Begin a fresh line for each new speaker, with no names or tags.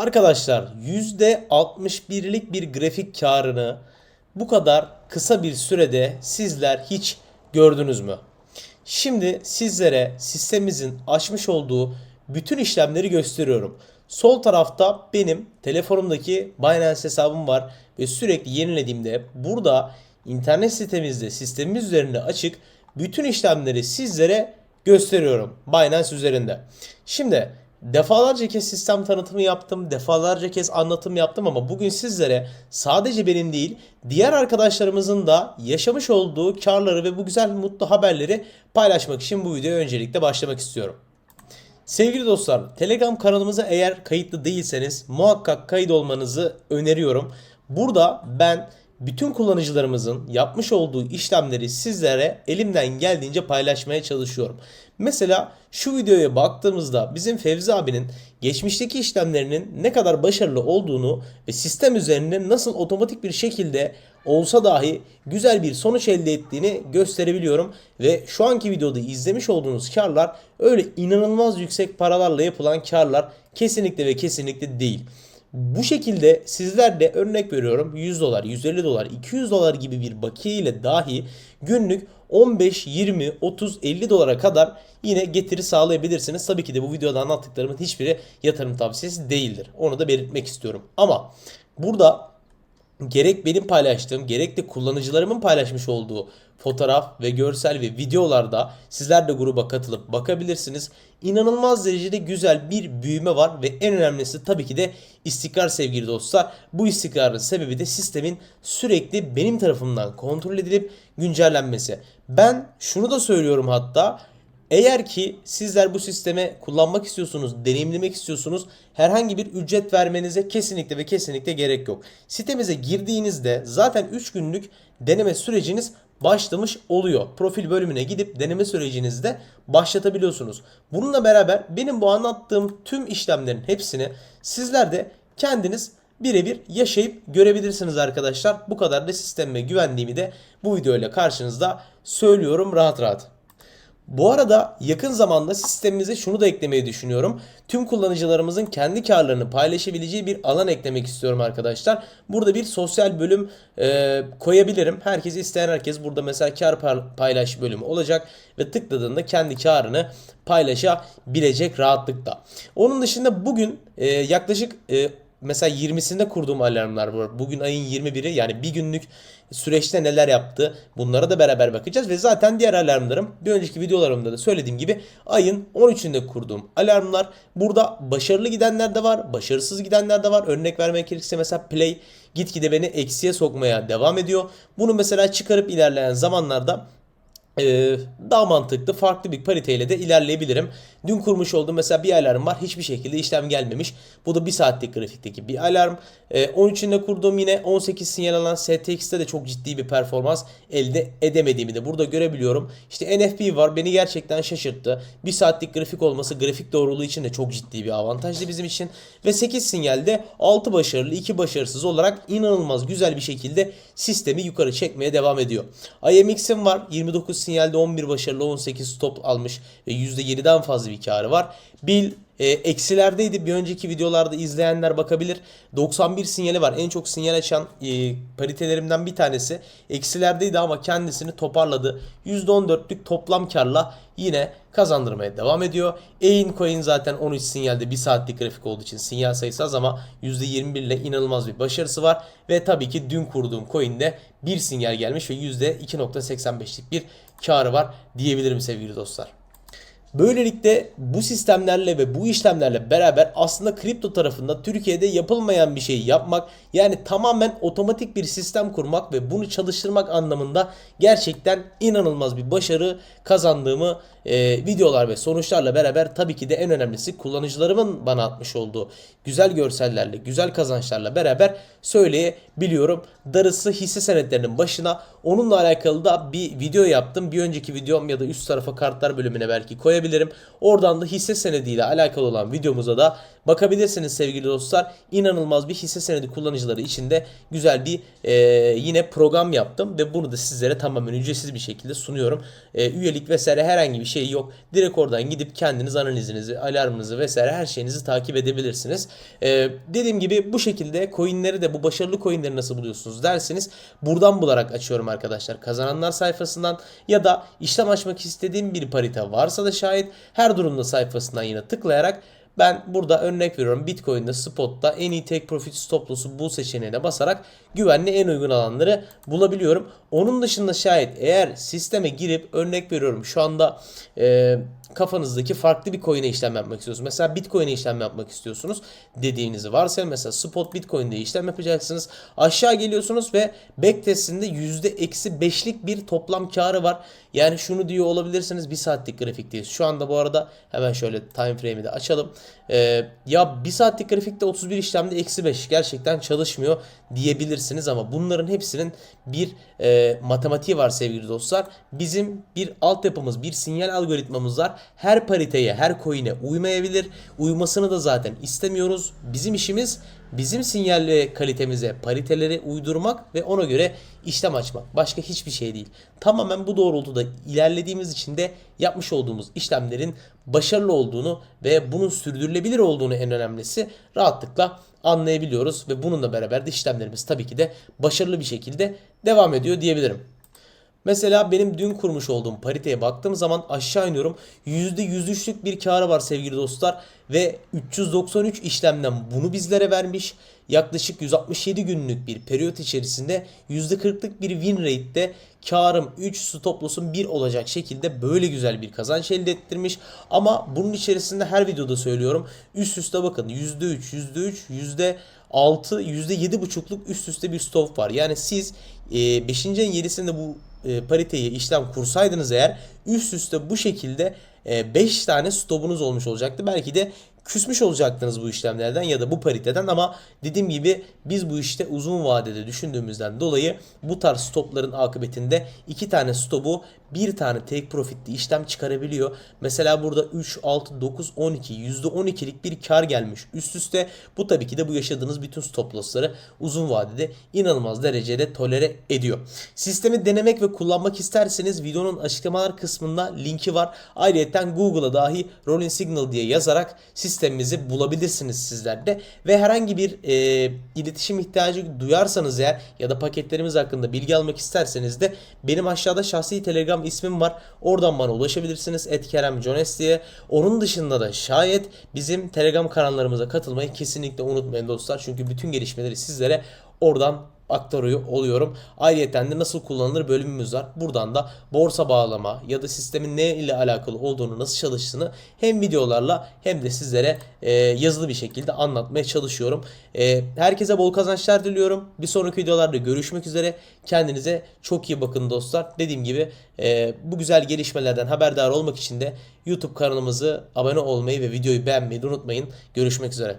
Arkadaşlar %61'lik bir grafik karını bu kadar kısa bir sürede sizler hiç gördünüz mü? Şimdi sizlere sistemimizin açmış olduğu bütün işlemleri gösteriyorum. Sol tarafta benim telefonumdaki Binance hesabım var ve sürekli yenilediğimde burada internet sitemizde sistemimiz üzerinde açık bütün işlemleri sizlere gösteriyorum Binance üzerinde. Şimdi defalarca kez sistem tanıtımı yaptım, defalarca kez anlatım yaptım ama bugün sizlere sadece benim değil, diğer arkadaşlarımızın da yaşamış olduğu karları ve bu güzel mutlu haberleri paylaşmak için bu videoya öncelikle başlamak istiyorum. Sevgili dostlar, Telegram kanalımıza eğer kayıtlı değilseniz muhakkak kayıt olmanızı öneriyorum. Burada ben bütün kullanıcılarımızın yapmış olduğu işlemleri sizlere elimden geldiğince paylaşmaya çalışıyorum. Mesela şu videoya baktığımızda bizim Fevzi abinin geçmişteki işlemlerinin ne kadar başarılı olduğunu ve sistem üzerinde nasıl otomatik bir şekilde olsa dahi güzel bir sonuç elde ettiğini gösterebiliyorum. Ve şu anki videoda izlemiş olduğunuz karlar öyle inanılmaz yüksek paralarla yapılan karlar kesinlikle ve kesinlikle değil. Bu şekilde sizler de örnek veriyorum 100 dolar, 150 dolar, 200 dolar gibi bir bakiye ile dahi günlük 15, 20, 30, 50 dolara kadar yine getiri sağlayabilirsiniz. Tabii ki de bu videoda anlattıklarımın hiçbiri yatırım tavsiyesi değildir. Onu da belirtmek istiyorum. Ama burada gerek benim paylaştığım gerek de kullanıcılarımın paylaşmış olduğu fotoğraf ve görsel ve videolarda sizler de gruba katılıp bakabilirsiniz. İnanılmaz derecede güzel bir büyüme var ve en önemlisi tabii ki de istikrar sevgili dostlar. Bu istikrarın sebebi de sistemin sürekli benim tarafımdan kontrol edilip güncellenmesi. Ben şunu da söylüyorum hatta. Eğer ki sizler bu sisteme kullanmak istiyorsunuz, deneyimlemek istiyorsunuz, herhangi bir ücret vermenize kesinlikle ve kesinlikle gerek yok. Sitemize girdiğinizde zaten 3 günlük deneme süreciniz başlamış oluyor. Profil bölümüne gidip deneme sürecinizi de başlatabiliyorsunuz. Bununla beraber benim bu anlattığım tüm işlemlerin hepsini sizler de kendiniz birebir yaşayıp görebilirsiniz arkadaşlar. Bu kadar da sistemime güvendiğimi de bu videoyla karşınızda söylüyorum rahat rahat. Bu arada yakın zamanda sistemimize şunu da eklemeyi düşünüyorum. Tüm kullanıcılarımızın kendi karlarını paylaşabileceği bir alan eklemek istiyorum arkadaşlar. Burada bir sosyal bölüm koyabilirim. Herkes isteyen herkes burada mesela kar paylaş bölümü olacak ve tıkladığında kendi karını paylaşabilecek rahatlıkta. Onun dışında bugün yaklaşık mesela 20'sinde kurduğum alarmlar var. Bugün ayın 21'i yani bir günlük süreçte neler yaptı bunlara da beraber bakacağız. Ve zaten diğer alarmlarım bir önceki videolarımda da söylediğim gibi ayın 13'ünde kurduğum alarmlar. Burada başarılı gidenler de var, başarısız gidenler de var. Örnek vermek gerekirse mesela Play gitgide beni eksiye sokmaya devam ediyor. Bunu mesela çıkarıp ilerleyen zamanlarda daha mantıklı farklı bir pariteyle de ilerleyebilirim. Dün kurmuş olduğum mesela bir alarm var. Hiçbir şekilde işlem gelmemiş. Bu da 1 saatlik grafikteki bir alarm. 13'ünde kurduğum yine 18 sinyal alan STX'te de çok ciddi bir performans elde edemediğimi de burada görebiliyorum. İşte NFP var. Beni gerçekten şaşırttı. 1 saatlik grafik olması grafik doğruluğu için de çok ciddi bir avantajlı bizim için. Ve 8 sinyalde 6 başarılı 2 başarısız olarak inanılmaz güzel bir şekilde sistemi yukarı çekmeye devam ediyor. IMX'im var. 29 sinyalde 11 başarılı 18 stop almış ve %7'den fazla bir karı var. Bil eksilerdeydi. Bir önceki videolarda izleyenler bakabilir. 91 sinyali var. En çok sinyal açan paritelerimden bir tanesi. Eksilerdeydi ama kendisini toparladı. %14'lük toplam karla yine kazandırmaya devam ediyor. Coin zaten 13 sinyalde 1 saatlik grafik olduğu için sinyal sayısı az ama %21 ile inanılmaz bir başarısı var. Ve tabii ki dün kurduğum coin'de bir sinyal gelmiş ve %2.85'lik bir karı var diyebilirim sevgili dostlar. Böylelikle bu sistemlerle ve bu işlemlerle beraber aslında kripto tarafında Türkiye'de yapılmayan bir şey yapmak, yani tamamen otomatik bir sistem kurmak ve bunu çalıştırmak anlamında gerçekten inanılmaz bir başarı kazandığımı videolar ve sonuçlarla beraber tabii ki de en önemlisi kullanıcılarımın bana atmış olduğu güzel görsellerle, güzel kazançlarla beraber söyleyebiliyorum. Darısı hisse senetlerinin başına. Onunla alakalı da bir video yaptım. Bir önceki videom ya da üst tarafa kartlar bölümüne belki koyabilirim. Oradan da hisse senediyle alakalı olan videomuza da bakabilirsiniz sevgili dostlar. İnanılmaz bir hisse senedi kullanıcıları için de güzel bir yine program yaptım ve bunu da sizlere tamamen ücretsiz bir şekilde sunuyorum. Üyelik vesaire herhangi bir şey yok. Direkt oradan gidip kendiniz analizinizi, alarmınızı vesaire her şeyinizi takip edebilirsiniz. Dediğim gibi bu şekilde coinleri de, bu başarılı coinleri nasıl buluyorsunuz derseniz buradan bularak açıyorum arkadaşlar. Kazananlar sayfasından ya da işlem açmak istediğim bir parite varsa da şayet her durumda sayfasından yine tıklayarak ben burada örnek veriyorum, Bitcoin'de spotta en iyi take profit stop loss'u bul seçeneğine basarak güvenli en uygun alanları bulabiliyorum. Onun dışında şayet eğer sisteme girip örnek veriyorum şu anda kafanızdaki farklı bir coin'e işlem yapmak istiyorsunuz. Mesela Bitcoin'e işlem yapmak istiyorsunuz dediğinizi varsayın. Mesela spot Bitcoin'de işlem yapacaksınız. Aşağı geliyorsunuz ve backtest'inde %-5'lik bir toplam karı var. Yani şunu diyor olabilirsiniz, bir saatlik grafikteyiz. Şu anda bu arada hemen şöyle time frame'i de açalım. Ya bir saatlik grafikte 31 işlemde -5 gerçekten çalışmıyor diyebilirsiniz ama bunların hepsinin bir matematiği var sevgili dostlar. Bizim bir altyapımız, bir sinyal algoritmamız var. Her pariteye, her coin'e uymayabilir. Uymasını da zaten istemiyoruz. Bizim işimiz bizim sinyal ve kalitemize pariteleri uydurmak ve ona göre işlem açmak. Başka hiçbir şey değil. Tamamen bu doğrultuda ilerlediğimiz için de yapmış olduğumuz işlemlerin başarılı olduğunu ve bunun sürdürülebilir olduğunu en önemlisi rahatlıkla anlayabiliyoruz ve bununla beraber de işlemlerimiz tabii ki de başarılı bir şekilde devam ediyor diyebilirim. Mesela benim dün kurmuş olduğum pariteye baktığım zaman aşağı iniyorum. %103'lük bir karı var sevgili dostlar. Ve 393 işlemden bunu bizlere vermiş. Yaklaşık 167 günlük bir periyot içerisinde %40'lık bir win rate'de karım 3, stop loss'um 1 olacak şekilde böyle güzel bir kazanç elde ettirmiş. Ama bunun içerisinde her videoda söylüyorum. Üst üste bakın, %3, %6, %7,5'luk üst üste bir stop var. Yani siz 5. ayın 7'sinde bu pariteyi işlem kursaydınız eğer üst üste bu şekilde 5 tane stopunuz olmuş olacaktı. Belki de küsmüş olacaktınız bu işlemlerden ya da bu pariteden ama dediğim gibi biz bu işte uzun vadede düşündüğümüzden dolayı bu tarz stopların akıbetinde 2 tane stopu bir tane take profitli işlem çıkarabiliyor. Mesela burada 3, 6, 9, 12 %12'lik bir kar gelmiş üst üste. Bu tabii ki de bu yaşadığınız bütün stop loss'ları uzun vadede inanılmaz derecede tolere ediyor. Sistemi denemek ve kullanmak isterseniz videonun açıklamalar kısmında linki var. Ayrıca Google'a dahi Rolling Signal diye yazarak sistemimizi bulabilirsiniz sizler de. Ve herhangi bir iletişim ihtiyacı duyarsanız eğer ya da paketlerimiz hakkında bilgi almak isterseniz de benim aşağıda şahsi Telegram ismim var. Oradan bana ulaşabilirsiniz. @keremjones diye. Onun dışında da şayet bizim Telegram kanallarımıza katılmayı kesinlikle unutmayın dostlar. Çünkü bütün gelişmeleri sizlere oradan aktarıyor oluyorum. Ayrıca de nasıl kullanılır bölümümüz var. Buradan da borsa bağlama ya da sistemin ne ile alakalı olduğunu, nasıl çalıştığını hem videolarla hem de sizlere yazılı bir şekilde anlatmaya çalışıyorum. Herkese bol kazançlar diliyorum. Bir sonraki videolarda görüşmek üzere. Kendinize çok iyi bakın dostlar. Dediğim gibi bu güzel gelişmelerden haberdar olmak için de YouTube kanalımızı abone olmayı ve videoyu beğenmeyi unutmayın. Görüşmek üzere.